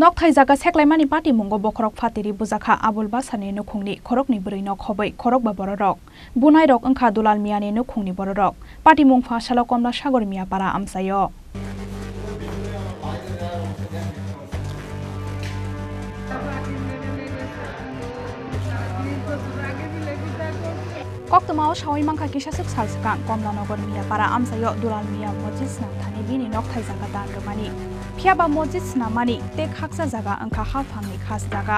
Nok thai jaga seklaimani party mungo bokrok fatiri buzakha abul basani nukhungni khorokni buri nok hobai khorok ba bororok bunai rok angkha dulal miani nukhungni bororok party mungfa shala komla sagor miya para amsayo Koktomao shawai mangkha kisa suk salsakang komla nogor miya para amsayo dulal miya mojid snam thani bini nok thai jaga dan romani Phiaba mojid snamani te khaksa jaga angkha hafangni khas jaga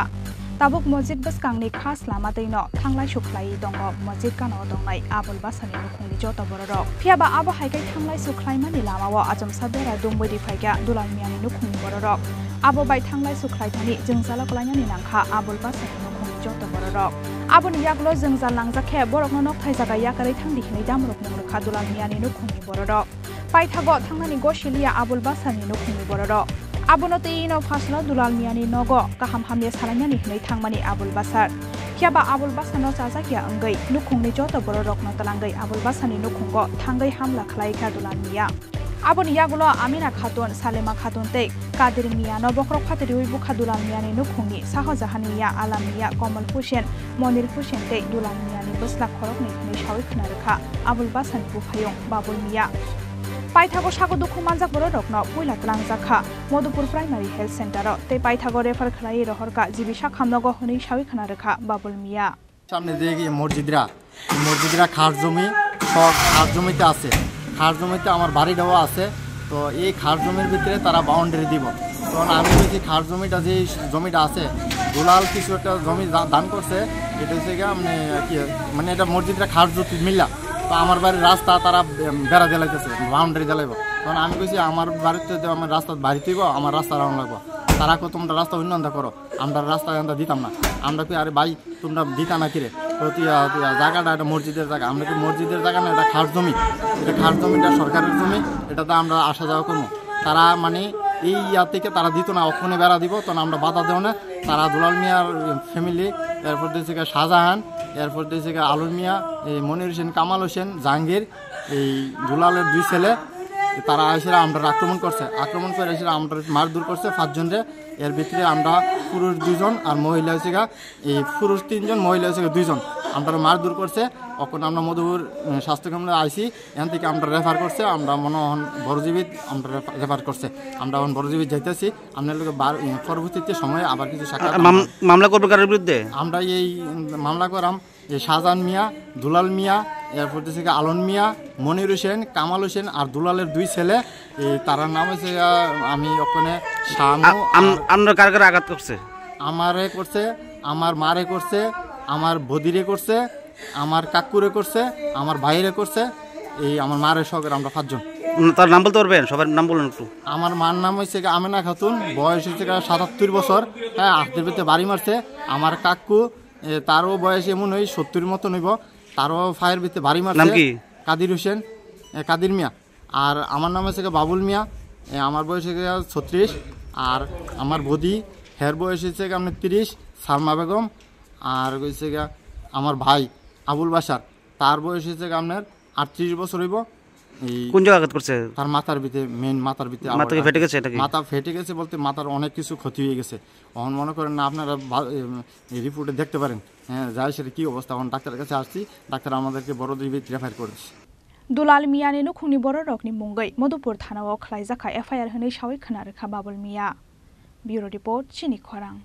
tabuk mojid baskangni khas lama deino thanglai suklai dongo mojid kano dongnai abul basani nukhungni jota bororok phiaba abo haikai thanglai suklai mani lamawo ajam sabera dongboidi phaika dulal miyani nukhungni bororok abo bai thanglai suklai thani jingzala kolainani nangkha abul basani nukhungni jota bororok aboni yaklo jingzal langjakhe borokno nok thai jaga yakarai thangdi hinai damrok mungrekha dulal miyani nukhungni bororok paithago thangnani gosiliya abul basani nukhungni bororok abono teino phasla dulal miyani nogo kaham hamye salainani hinai thangmani abul basar khiaba abul basano chajakya angai nukhungni jota bororok no talangai abul basani nukhungo thangai hamla khlaika dulal miya aboni yagulo amina khatun salema khatun te kadir miya no bokrok phatiri ui bukha dulal miyani nukhungni sahajahan miya alam miya komal hussein monir hussein te dulal miyani busla khorokni hinai shawi khna rakha abul basani bufayong babul miya Paithago sago dukhu manjak bororokno puila tlangjaka Modupur Primary Health Center te paithago refer khlai rohorka jibisa khamnogo honi shawi khana rakha babul miya সামনে দেখি মসজিদরা খাস জমি সব খাস জমিতে আছে খাস জমিতে আমার বাড়িটাও আছে তো এই খাস জমির ভিতরে তারা বাউন্ডারি দিব কারণ আমি বলছি খাস জমিটা যে জমিটা আছে দুলাল কিছু একটা জমি দান করছে এটা হচ্ছে মানে এটা মসজিদরা খাস জমি মিল্লা তো আমার বাড়ির রাস্তা তারা বেড়া জ্বালাইতেছে বাউন্ডারি জ্বালাইব কারণ আমি কইছি আমার বাড়িতে আমার রাস্তা বাড়িতেইব আমার রাস্তা রাউন্ড লাগবো তারা কো তোমরা রাস্তা উন্নয়ন করো আমরা রাস্তা দিতাম না আমরা কি আরে ভাই তোমরা দিতা না কিরে তো জায়গাটা একটা মসজিদের জায়গা আমরা কি মসজিদের জায়গা না এটা খাস জমি এটা খাস জমিটা সরকারের জমি এটাতে আমরা আসা যাওয়া করবো তারা মানে এই থেকে তারা দিত না ওখানে বেড়া দিব তখন আমরা বাধা দেব না তারা দুলাল মিয়ার ফ্যামিলি এরপর দিয়েছে শাহজাহান এরপর দিয়েছে আলুর মিয়া এই মনির হোসেন কামাল হোসেন জাহাঙ্গীর এই দুলালের দুই ছেলে তারা এসে আমরা আক্রমণ করে এসে আমরা মারধর করছে 5 জনরে এর ভিতরে আমরা পুরুষ 2 জন আর মহিলা হচ্ছে এই পুরুষ 3 জন মহিলা হচ্ছে 2 জন আমরা মারধর করছে এখন আমরা মধুপুর স্বাস্থ্যকেন্দ্রে আইসি এখান থেকে আমরা রেফার করছে আমরা মনোহন বড়জীবিত আমরা রেফার করছে আমরা এখন বড়জীবিত যাইতেছি আপনার লোক পরবর্তীতে সময়ে আবার কিছু মামলা করবো কারোর বিরুদ্ধে আমরা এই মামলা করাম শাহজাহান মিয়া দুলাল মিয়া এরপর থেকে আলন মিয়া মনির হোসেন কামাল হোসেন আর দুলালের 2 ছেলে তার নাম হচ্ছে আমি ওখানে আমরা কার কার আঘাত করছে আমারে করছে আমার মারে করছে আমার বদিরে করছে আমার কাকুরে করছে আমার ভাইরে করছে এই আমার মারের সঙ্গে আমরা 5 জন তার নাম বলতে পারবেন সবার নাম বলুন একটু আমার মার নাম হচ্ছে আমেনা খাতুন বয়স হচ্ছে 77 বছর হ্যাঁ হাতের ভিতরে বাড়ি মারছে আমার কাকু তারও বয়স এমন ওই 70 মতো হইব তারও ফায়ের ভিতরে বাড়ি মারছে নাম কি কাদির হোসেন কাদির মিয়া আর আমার নাম হচ্ছে বাবুল মিয়া আমার বয়স হচ্ছে 36 আর আমার বদি হের বয়স হচ্ছে আপনার 30 সালমা বেগম আর হচ্ছে আমার ভাই আবুল বাসার তার বয়স হচ্ছে আপনার 38 বছর হইব কোন জায়গা আঘাত করছে তার মাথার ভিতরে মেইন মাথার ভিতরে মাথা ফেটে গেছে মাথা ফেটে গেছে বলতে মাথার অনেক কিছু ক্ষতি হয়ে গেছে এখন মনে করেন না আপনারা রিপোর্টে দেখতে পারেন হ্যাঁ যাই সেটা কী অবস্থা এখন ডাক্তারের কাছে আসছি ডাক্তার আমাদেরকে বড়জীবিত রেফার করেছে Dulal miyani nukhungni bororokni mungai Modupur thanao khlaijaka FIR hनै shawi khana rakha babul miya Bureau Report Chini Khorang